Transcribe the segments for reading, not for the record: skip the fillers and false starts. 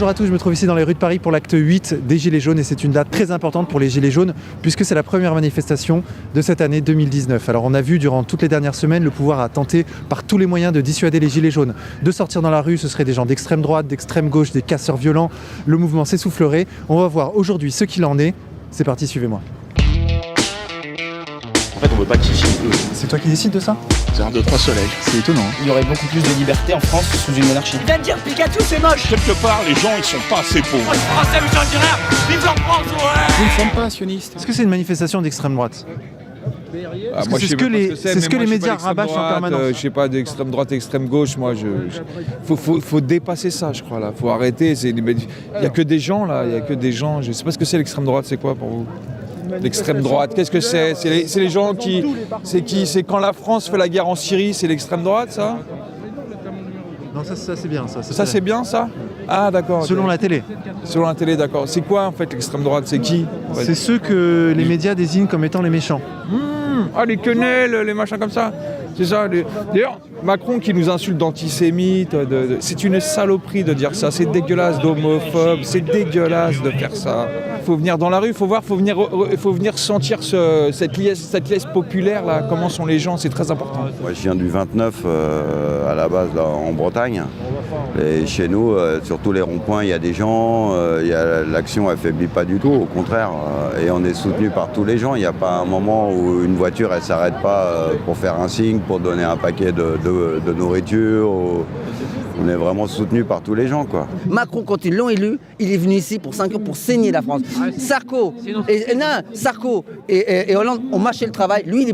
Bonjour à tous, je me trouve ici dans les rues de Paris pour l'acte 8 des Gilets jaunes et c'est une date très importante pour les Gilets jaunes puisque c'est la première manifestation de cette année 2019. Alors on a vu durant toutes les dernières semaines, le pouvoir a tenté par tous les moyens de dissuader les Gilets jaunes de sortir dans la rue. Ce seraient des gens d'extrême droite, d'extrême gauche, des casseurs violents. Le mouvement s'essoufflerait. On va voir aujourd'hui ce qu'il en est. C'est parti, suivez-moi. En fait, on veut pas qu'ils filment eux. C'est toi qui décides de ça? C'est 1, 2, 3 soleil. C'est étonnant. Il y aurait beaucoup plus de liberté en France sous une monarchie. Il vient de dire Pikachu, c'est moche. Quelque part, les gens, ils sont pas assez pauvres. Moi, je suis français, mais j'en dis rien. Vive la France, ouais. Nous ne sommes pas sionistes. Est-ce que c'est une manifestation d'extrême droite? Ah, que c'est ce que les médias rabâchent en permanence. Je sais pas d'extrême droite, extrême gauche. Moi, faut dépasser ça, je crois là. Faut arrêter. Il y a que des gens là. Il y a que des gens. Je sais pas ce que c'est l'extrême droite. C'est quoi pour vous? L'extrême droite, qu'est-ce que c'est? C'est les gens qui... C'est quand la France fait la guerre en Syrie, c'est l'extrême droite, ça? Non, ça c'est bien. Ça, c'est bien, ça? Ah, d'accord. Selon la télé. Selon la télé, d'accord. C'est quoi, en fait, l'extrême droite? C'est qui? C'est ceux que les médias désignent comme étant les méchants. Ah, les quenelles, les machins comme ça. C'est ça. D'ailleurs, Macron qui nous insulte d'antisémites, c'est une saloperie de dire ça. C'est dégueulasse d'homophobe. C'est dégueulasse de faire ça. Faut venir dans la rue, faut venir sentir cette liesse populaire là. Comment sont les gens, c'est très important. Moi, je viens du 29 à la base là, en Bretagne. Et chez nous, sur tous les ronds-points, il y a des gens. L'action affaiblit pas du tout, au contraire. Et on est soutenu par tous les gens. Il n'y a pas un moment où une voiture elle s'arrête pas pour faire un signe, pour donner un paquet de nourriture. On est vraiment soutenu par tous les gens, quoi. Macron, quand ils l'ont élu, il est venu ici pour 5 ans pour saigner la France. Sarko et Hollande ont mâché le travail. Lui,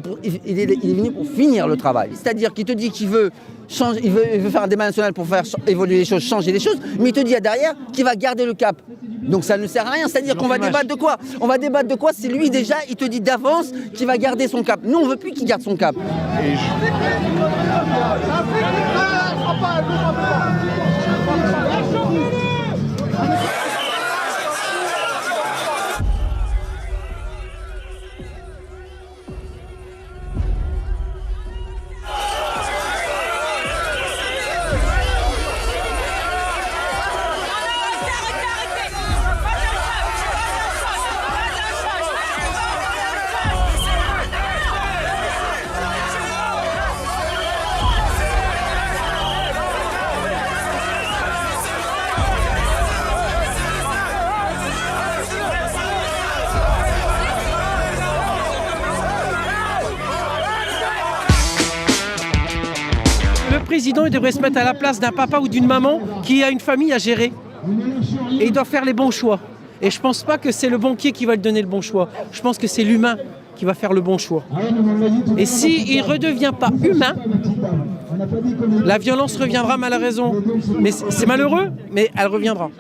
il est venu pour finir le travail. C'est-à-dire qu'il te dit qu'il veut changer, il veut faire un débat national pour faire évoluer les choses, changer les choses, mais il te dit derrière qu'il va garder le cap. Donc ça ne sert à rien, c'est-à-dire qu'on va débattre de quoi? On va débattre de quoi? C'est lui déjà, il te dit d'avance qu'il va garder son cap. Nous, on ne veut plus qu'il garde son cap. Le président, il devrait se mettre à la place d'un papa ou d'une maman qui a une famille à gérer. Et il doit faire les bons choix. Et je pense pas que c'est le banquier qui va lui donner le bon choix. Je pense que c'est l'humain qui va faire le bon choix. Et s'il ne redevient pas humain, la violence reviendra mal à raison. Mais c'est malheureux, mais elle reviendra.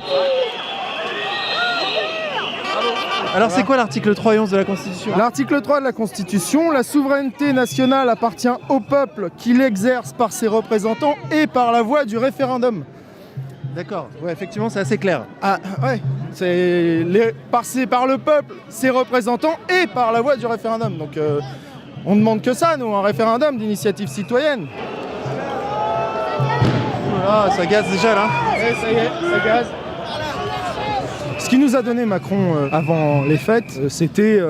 Alors c'est quoi l'article 3 et 11 de la Constitution? L'article 3 de la Constitution, la souveraineté nationale appartient au peuple qui l'exerce par ses représentants et par la voie du référendum. D'accord, ouais, effectivement c'est assez clair. Ah ouais, c'est par le peuple, ses représentants et par la voie du référendum. Donc on demande que ça, nous, un référendum d'initiative citoyenne. Voilà, ça gaze déjà là. Ouais, ça y est, ça gaze. Ce qu'il nous a donné Macron avant les fêtes, c'était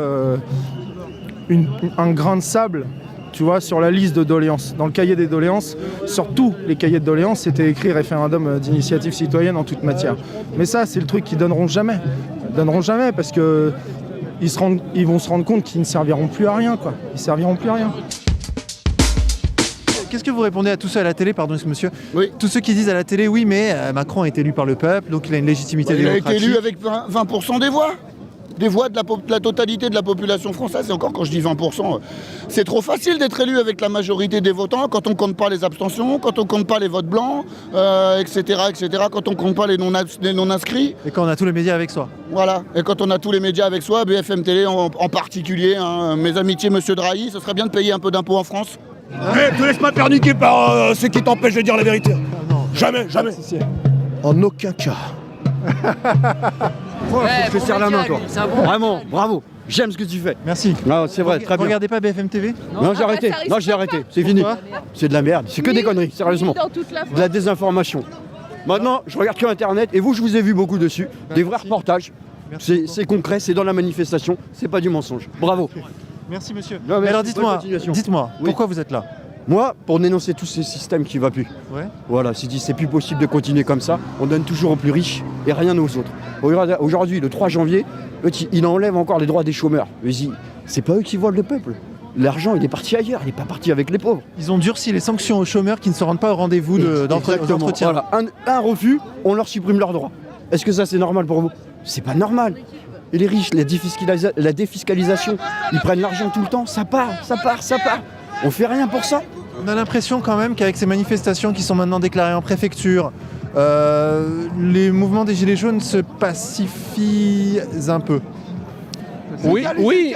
un grain de sable, tu vois, sur la liste de doléances. Dans le cahier des doléances, sur tous les cahiers de doléances, c'était écrit référendum d'initiative citoyenne en toute matière. Mais ça, c'est le truc qu'ils donneront jamais. Ils donneront jamais parce que ils vont se rendre compte qu'ils ne serviront plus à rien, quoi. Ils serviront plus à rien. Qu'est-ce que vous répondez à tous ceux à la télé, pardon monsieur? Oui. Tous ceux qui disent à la télé, oui mais Macron a été élu par le peuple, donc il a une légitimité démocratique. Il a été élu avec 20% des voix. Des voix de la totalité de la population française. Et encore quand je dis 20%, c'est trop facile d'être élu avec la majorité des votants quand on ne compte pas les abstentions, quand on ne compte pas les votes blancs, etc., quand on ne compte pas les non-inscrits. Et quand on a tous les médias avec soi. Voilà, et quand on a tous les médias avec soi, BFM Télé en particulier, hein, mes amitiés monsieur Drahi, ce serait bien de payer un peu d'impôts en France. Te laisse pas faire niquer par ceux qui t'empêchent de dire la vérité. Non. Jamais. En aucun cas. Faut que je te serre la main, toi. Vraiment, bravo. J'aime ce que tu fais. Merci. Non, c'est vrai, très bien. Vous regardez pas BFM TV? Non, j'ai arrêté. Non, j'ai arrêté. C'est fini. Pourquoi? C'est de la merde. C'est que des conneries, sérieusement. Dans toute la De la désinformation. Maintenant, je regarde que Internet et vous, je vous ai vu beaucoup dessus. Des vrais reportages. C'est concret, c'est dans la manifestation, c'est pas du mensonge. Bravo. Merci monsieur. Non, Mais alors bonne dites-moi, continuation. oui. Pourquoi vous êtes là? Moi, pour dénoncer tous ces systèmes qui ne vont plus. Ouais. Voilà, c'est plus possible de continuer comme ça. On donne toujours aux plus riches et rien aux autres. Aujourd'hui, le 3 janvier, il enlève encore les droits des chômeurs. C'est pas eux qui volent le peuple. L'argent, il est parti ailleurs, il n'est pas parti avec les pauvres. Ils ont durci les sanctions aux chômeurs qui ne se rendent pas au rendez-vous d'entretien. Voilà. Un refus, on leur supprime leurs droits. Est-ce que ça, c'est normal pour vous? C'est pas normal. Et les riches, la défiscalisation, ils prennent l'argent tout le temps, ça part. On fait rien pour ça. On a l'impression quand même qu'avec ces manifestations qui sont maintenant déclarées en préfecture, les mouvements des Gilets jaunes se pacifient un peu. Oui.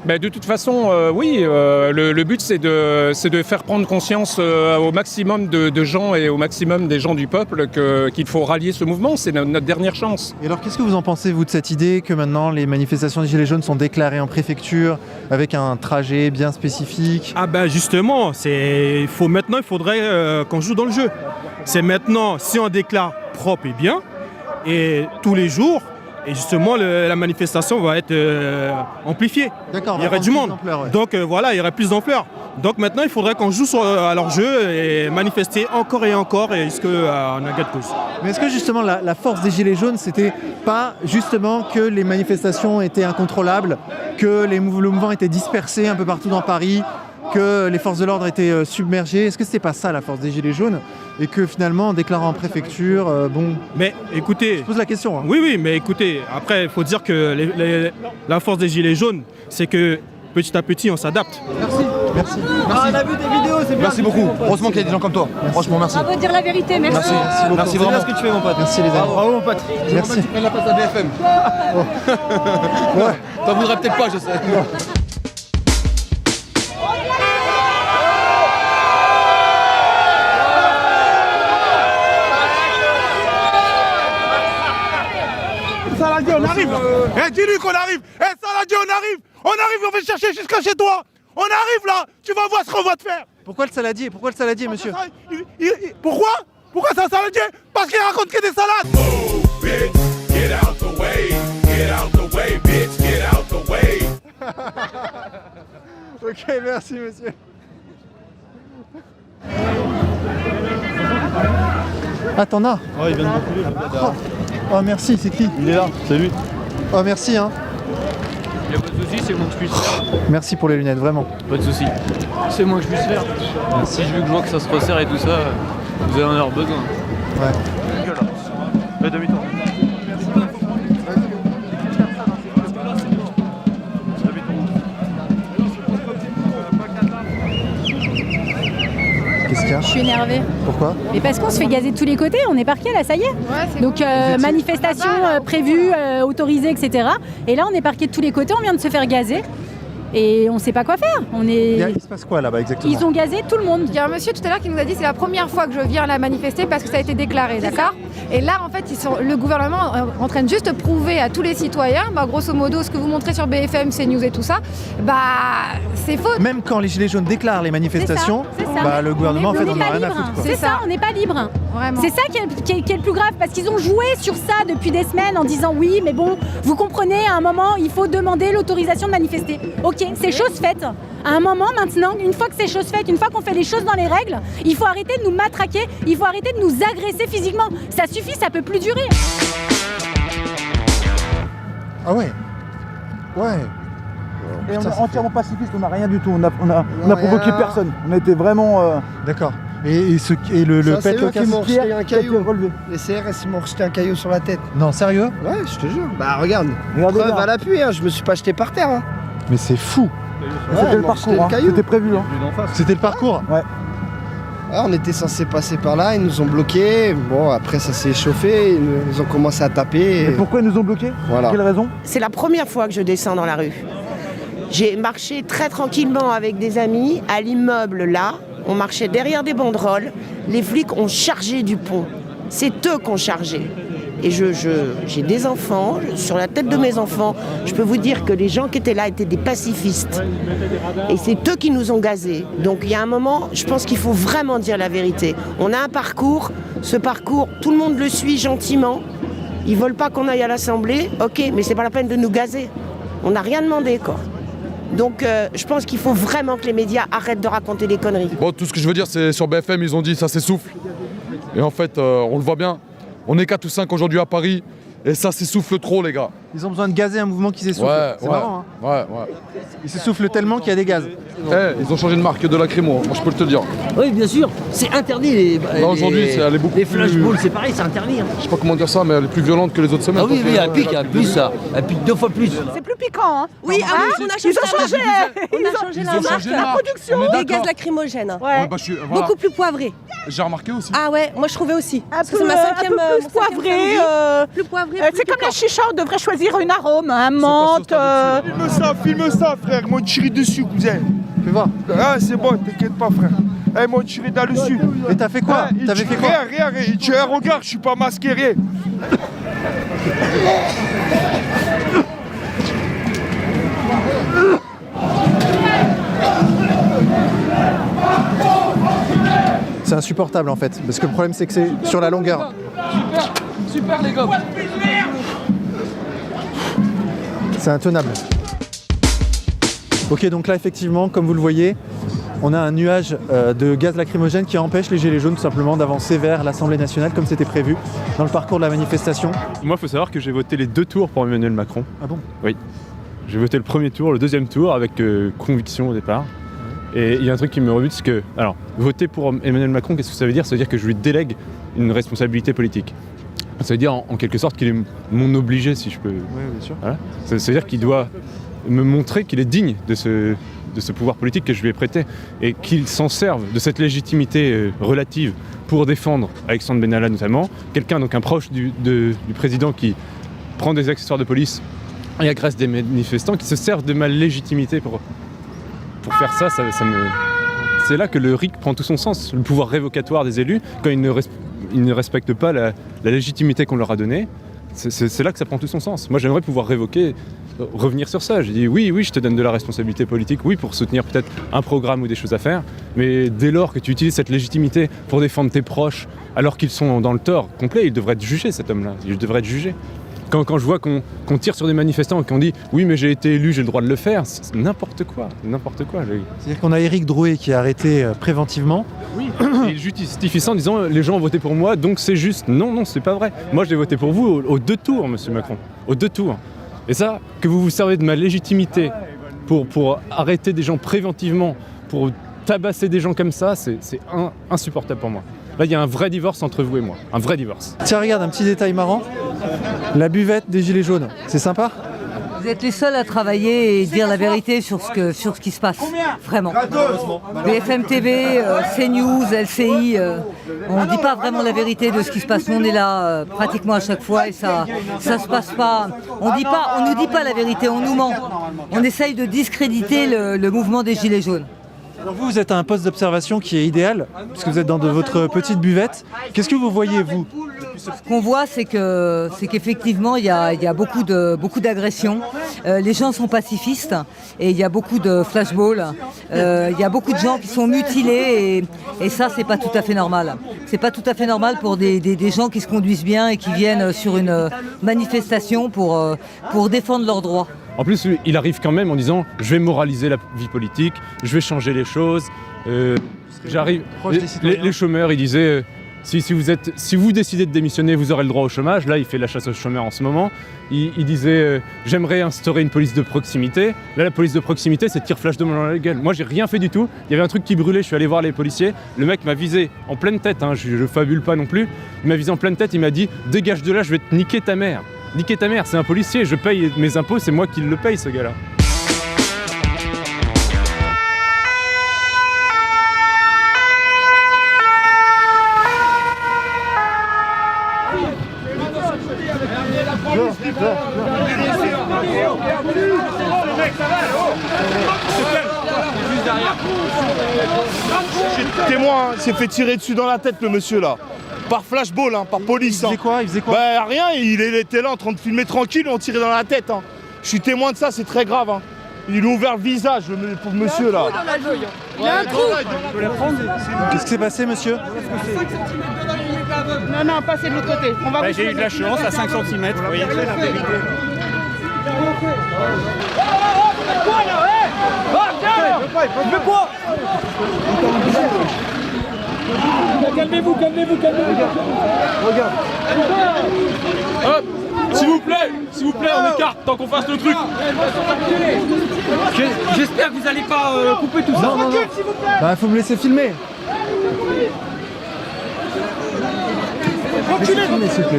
Ben, de toute façon, oui, le but c'est de faire prendre conscience au maximum de gens et au maximum des gens du peuple qu'il faut rallier ce mouvement, c'est notre dernière chance. Et alors qu'est-ce que vous en pensez, vous, de cette idée que maintenant les manifestations des Gilets jaunes sont déclarées en préfecture avec un trajet bien spécifique? Ah ben justement, il faudrait qu'on joue dans le jeu. C'est maintenant, si on déclare propre et bien, et tous les jours, et justement, la manifestation va être amplifiée. D'accord. Il y aurait du monde. Donc voilà, il y aurait plus d'ampleur. Donc maintenant, il faudrait qu'on joue à leur jeu et manifester encore et encore jusqu'à un gain de cause. Mais est-ce que justement la force des Gilets jaunes, c'était pas justement que les manifestations étaient incontrôlables, que le mouvement était dispersé un peu partout dans Paris, que les forces de l'ordre étaient submergées? Est-ce que c'était pas ça la force des Gilets jaunes? Et que finalement, en déclarant en préfecture, Mais écoutez... Je pose la question. Hein. Oui, mais écoutez, après, il faut dire que la force des Gilets jaunes, c'est que petit à petit, on s'adapte. Merci. On a vu des vidéos, c'est bien. Merci beaucoup. Heureusement qu'il y a des gens comme toi. Franchement, merci. Bravo de dire la vérité, merci. Merci vraiment. Ce que tu fais, mon pote. Merci les amis. Bravo, mon pote. Merci. Tu prennes la place à BFM. Ouais. T'en voudrais peut-être pas, je sais. Saladier, on arrive. Dis-lui qu'on arrive. Saladier, on arrive. On fait chercher jusqu'à chez toi. On arrive là. Tu vas voir ce qu'on va te faire. Pourquoi le saladier, monsieur? Pourquoi c'est un saladier? Parce qu'il raconte que des salades. Move, bitch. Get out the way. Get out the way, bitch. Get out the way. Ok, merci monsieur. Ah, t'en as? Ouais, il vient de m'appeler. Oh merci, c'est qui? Il est là, c'est lui. Oh merci hein. Il n'y a pas de soucis, c'est moi que je puisse faire. Merci pour les lunettes, vraiment. Pas de soucis. C'est moi que je puisse faire. Si je veux que je vois que ça se resserre et tout ça, vous allez en avoir besoin. Ouais. Fais demi-tour. Qu'est-ce qu'il y a? Je suis énervée. Pourquoi? Mais parce qu'on se fait gazer de tous les côtés, on est parqué là, ça y est. Donc manifestation prévue, autorisée, etc. Et là on est parqué de tous les côtés, on vient de se faire gazer. Et on ne sait pas quoi faire. Il se passe quoi là-bas exactement? Ils ont gazé tout le monde. Il y a un monsieur tout à l'heure qui nous a dit c'est la première fois que je viens la manifester parce que ça a été déclaré, d'accord? Et là, en fait, le gouvernement est en train de juste prouver à tous les citoyens, grosso modo, ce que vous montrez sur BFM, CNews et tout ça, c'est faux. Même quand les Gilets jaunes déclarent les manifestations, le gouvernement en fait n'en a rien à foutre. C'est ça, on n'est pas libre. Vraiment. C'est ça qui est le plus grave, parce qu'ils ont joué sur ça depuis des semaines en disant oui, mais bon, vous comprenez, à un moment, il faut demander l'autorisation de manifester. Ok, c'est chose faite. À un moment maintenant, une fois que c'est chose faite, une fois qu'on fait les choses dans les règles, il faut arrêter de nous matraquer, il faut arrêter de nous agresser physiquement. Ça suffit, ça peut plus durer. Ah ouais. Ouais. Et on est entièrement pacifiste, on n'a rien du tout, on n'a provoqué personne. On a été vraiment... D'accord. Et le pet qui m'ont rejeté un caillou. Les CRS m'ont rejeté un caillou sur la tête. Non, sérieux? Ouais, je te jure. Bah regarde, preuve à l'appui, hein. Je me suis pas jeté par terre. Hein. Mais c'est fou. C'était le parcours, c'était prévu. C'était le parcours? Ouais. Ah, on était censé passer par là, ils nous ont bloqués. Bon, après ça s'est échauffé, ils ont commencé à taper. Et pourquoi ils nous ont bloqués? Voilà. Quelle raison? C'est la première fois que je descends dans la rue. J'ai marché très tranquillement avec des amis à l'immeuble là. On marchait derrière des banderoles. Les flics ont chargé du pont. C'est eux qui ont chargé. Et j'ai des enfants, sur la tête de mes enfants, je peux vous dire que les gens qui étaient là étaient des pacifistes. Et c'est eux qui nous ont gazés. Donc il y a un moment, je pense qu'il faut vraiment dire la vérité. On a un parcours, ce parcours, tout le monde le suit gentiment. Ils veulent pas qu'on aille à l'Assemblée, ok, mais c'est pas la peine de nous gazer. On n'a rien demandé, quoi. Donc je pense qu'il faut vraiment que les médias arrêtent de raconter des conneries. Bon, tout ce que je veux dire, c'est sur BFM, ils ont dit ça s'essouffle. Et en fait, on le voit bien. On est 4 ou 5 aujourd'hui à Paris et ça s'essouffle trop, les gars. Ils ont besoin de gazer un mouvement qui s'essouffle. C'est marrant, hein. Ouais. Il s'essouffle tellement qu'il y a des gaz. Ils ont changé de marque de lacrymo, moi je peux te le dire. Oui, bien sûr, c'est interdit. Aujourd'hui, elle est beaucoup les plus... flashballs, c'est pareil, c'est interdit. Hein. Je sais pas comment dire ça, mais elle est plus violente que les autres semaines. Ah oui, elle pique, elle pique 2 fois plus. C'est plus piquant, hein. Oui, on a changé la marque, la production. Des gaz lacrymogènes. Ouais. Beaucoup plus poivrés. J'ai remarqué aussi. Ah ouais, moi je trouvais aussi. Un peu plus poivré. Plus poivré. C'est comme la chicha, on devrait choisir une arôme, un menthe. Filme ça, frère. Ils m'ont tiré dessus, cousin. Fais voir. Ah, c'est bon, t'inquiète pas, frère. Ils m'ont tiré dessus. Et t'as fait quoi? T'avais fait quoi? Rien. Tu regarde, je suis pas masqué, rien. C'est insupportable en fait, parce que le problème c'est que c'est sur la longueur. Super les gars. C'est intenable. Ok, donc là effectivement, comme vous le voyez, on a un nuage de gaz lacrymogène qui empêche les gilets jaunes tout simplement d'avancer vers l'Assemblée nationale comme c'était prévu dans le parcours de la manifestation. Moi, il faut savoir que j'ai voté les 2 tours pour Emmanuel Macron. Ah bon? Oui. J'ai voté le premier tour, le deuxième tour avec conviction au départ. Et il y a un truc qui me rebute, c'est que, alors, voter pour Emmanuel Macron, qu'est-ce que ça veut dire? Ça veut dire que je lui délègue une responsabilité politique. Ça veut dire en quelque sorte qu'il est mon obligé, si je peux. Oui, bien sûr. Voilà. Ça veut dire qu'il doit me montrer qu'il est digne de ce pouvoir politique que je lui ai prêté et qu'il s'en serve de cette légitimité relative pour défendre Alexandre Benalla notamment, quelqu'un, donc un proche du président qui prend des accessoires de police et agresse des manifestants, qui se servent de ma légitimité pour faire ça, ça me... C'est là que le RIC prend tout son sens, le pouvoir révocatoire des élus, quand ils ne respectent pas la légitimité qu'on leur a donnée. C'est là que ça prend tout son sens. Moi, j'aimerais pouvoir révoquer, revenir sur ça. J'ai dit oui, je te donne de la responsabilité politique, oui, pour soutenir peut-être un programme ou des choses à faire, mais dès lors que tu utilises cette légitimité pour défendre tes proches, alors qu'ils sont dans le tort complet, il devrait être jugé, cet homme-là. Il devrait être jugé. Quand je vois qu'on tire sur des manifestants et qu'on dit « oui, mais j'ai été élu, j'ai le droit de le faire », c'est n'importe quoi. C'est-à-dire qu'on a Éric Drouet qui est arrêté préventivement. Oui, et il justifie ça en disant « les gens ont voté pour moi, donc c'est juste ». Non, c'est pas vrai. Moi, j'ai voté pour vous aux 2 tours, monsieur Macron. Aux 2 tours. Et ça, que vous vous servez de ma légitimité pour arrêter des gens préventivement, pour tabasser des gens comme ça, c'est insupportable pour moi. Là, il y a un vrai divorce entre vous et moi. Un vrai divorce. Tiens, regarde, un petit détail marrant. La buvette des Gilets jaunes. C'est sympa? Vous êtes les seuls à travailler et dire la vérité sur ce qui se passe. Vraiment. BFM TV, CNews, LCI, on ne dit pas vraiment la vérité de ce qui se passe. Nous, on est là pratiquement à chaque fois et ça se passe pas. On nous dit pas la vérité, on nous ment. On essaye de discréditer le mouvement des Gilets jaunes. Alors vous êtes à un poste d'observation qui est idéal, puisque vous êtes dans votre petite buvette. Qu'est-ce que vous voyez, vous? Ce qu'on voit, c'est qu'effectivement, il y a beaucoup d'agressions. Les gens sont pacifistes et il y a beaucoup de flashballs. Il y a beaucoup de gens qui sont mutilés et ça, c'est pas tout à fait normal. C'est pas tout à fait normal pour des gens qui se conduisent bien et qui viennent sur une manifestation pour défendre leurs droits. En plus, il arrive quand même en disant « je vais moraliser la vie politique, je vais changer les choses ». Les chômeurs, il disait si vous décidez de démissionner, vous aurez le droit au chômage. Là, il fait la chasse aux chômeurs en ce moment. Il disait j'aimerais instaurer une police de proximité. Là, la police de proximité, c'est tir flash de dans la gueule. Moi, j'ai rien fait du tout. Il y avait un truc qui brûlait, je suis allé voir les policiers. Le mec m'a visé en pleine tête, hein, je fabule pas non plus. Il m'a visé en pleine tête, il m'a dit dégage de là, je vais te niquer ta mère. Niquer ta mère, c'est un policier, je paye mes impôts, c'est moi qui le paye, ce gars-là. Témoin, s'est fait tirer dessus dans la tête, le monsieur là. Par flashball, hein, par police. Il faisait quoi Bah rien, il était là en train de filmer tranquille, on tirait dans la tête. Hein. Je suis témoin de ça, c'est très grave. Hein. Il a ouvert le visage, le pauvre monsieur là. Il y a un trou. Qu'est-ce qui s'est passé, monsieur? Non, passez de l'autre côté. On va J'ai eu de la chance à 5 cm. Vous voyez. Calmez-vous. Regarde. Hop, s'il vous plaît, on écarte tant qu'on fasse le truc. J'espère que vous n'allez pas couper tout ça. Non. Bah, faut me laisser filmer. Reculez.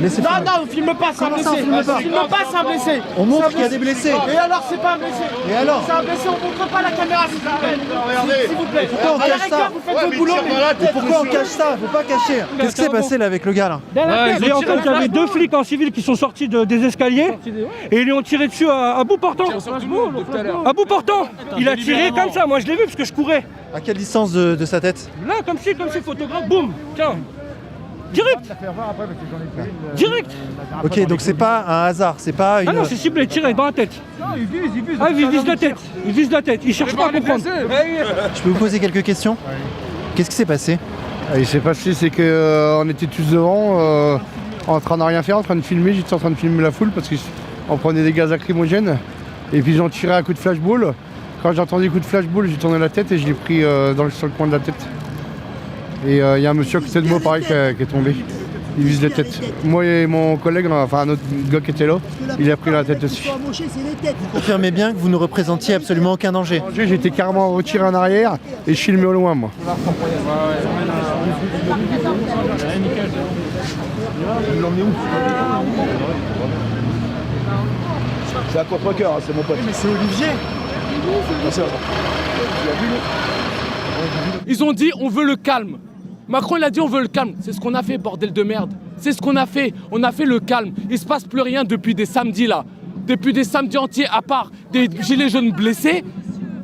Laissez filmer. Non, on filme pas, c'est un blessé. Filme pas, c'est un blessé. On montre qu'il y a des blessés. Et alors, c'est pas un blessé. Et alors? C'est un blessé, on montre pas la caméra, s'il vous plaît. Regardez. S'il vous plaît. Pourquoi on cache ça? Vous faites votre boulot. Et pourquoi on cache ça? Faut pas cacher. Qu'est-ce qui s'est passé là avec le gars là? Et en fait, il y avait 2 flics en civil qui sont sortis des escaliers et ils lui ont tiré dessus à bout portant. À bout portant. Il a tiré comme ça, moi je l'ai vu parce que je courais. À quelle distance de sa tête? Là, comme si, photographe, boum, tiens. Direct. Ok, donc c'est pas un hasard, c'est pas une... Ah non, c'est ciblé, tiré dans la tête. Il vise la tête. Il vise la tête, il cherche pas à comprendre. Je peux vous poser quelques questions? Qu'est-ce qui s'est passé? Il s'est passé, c'est qu'on était tous devant, en train de rien faire, en train de filmer. J'étais en train de filmer la foule parce qu'on prenait des gaz lacrymogènes. Et puis ils ont tiré un coup de flashball. Quand j'ai entendu le coup de flashball, j'ai tourné la tête et je l'ai pris sur le coin de la tête. Et il y a un monsieur à côté de moi pareil qui est tombé. Il vise la tête. Moi et mon collègue, enfin un autre gars qui était là, il a pris la tête aussi. Vous confirmez bien que vous ne représentiez absolument aucun danger? J'étais carrément retiré en arrière et je filmais au loin moi. C'est à contre-cœur, c'est mon pote. Mais c'est Olivier. Ils ont dit on veut le calme. Macron il a dit on veut le calme. C'est ce qu'on a fait, bordel de merde. C'est ce qu'on a fait. On a fait le calme. Il se passe plus rien depuis des samedis là. Depuis des samedis entiers, à part des gilets jaunes blessés,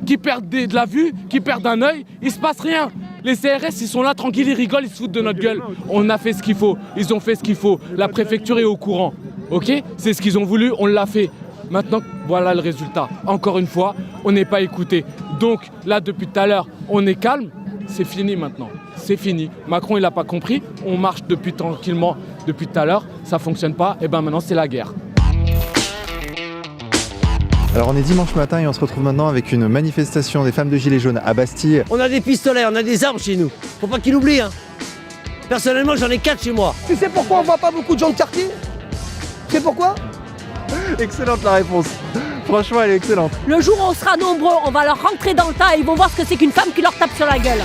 qui perdent de la vue, qui perdent un œil, il se passe rien. Les CRS ils sont là tranquilles, ils rigolent, ils se foutent de notre gueule. On a fait ce qu'il faut. Ils ont fait ce qu'il faut. La préfecture est au courant. Ok? C'est ce qu'ils ont voulu, on l'a fait. Maintenant, voilà le résultat. Encore une fois, on n'est pas écouté. Donc là, depuis tout à l'heure, on est calme. C'est fini maintenant. C'est fini. Macron, il n'a pas compris. On marche tranquillement depuis tout à l'heure. Ça ne fonctionne pas. Et bien maintenant, c'est la guerre. Alors on est dimanche matin et on se retrouve maintenant avec une manifestation des femmes de Gilets jaunes à Bastille. On a des pistolets, on a des armes chez nous. Faut pas qu'ils l'oublient. Hein. Personnellement, j'en ai 4 chez moi. Tu sais pourquoi on voit pas beaucoup de gens de quartier? Tu sais pourquoi? Excellente la réponse. Franchement, elle est excellente. Le jour où on sera nombreux, on va leur rentrer dans le tas et ils vont voir ce que c'est qu'une femme qui leur tape sur la gueule.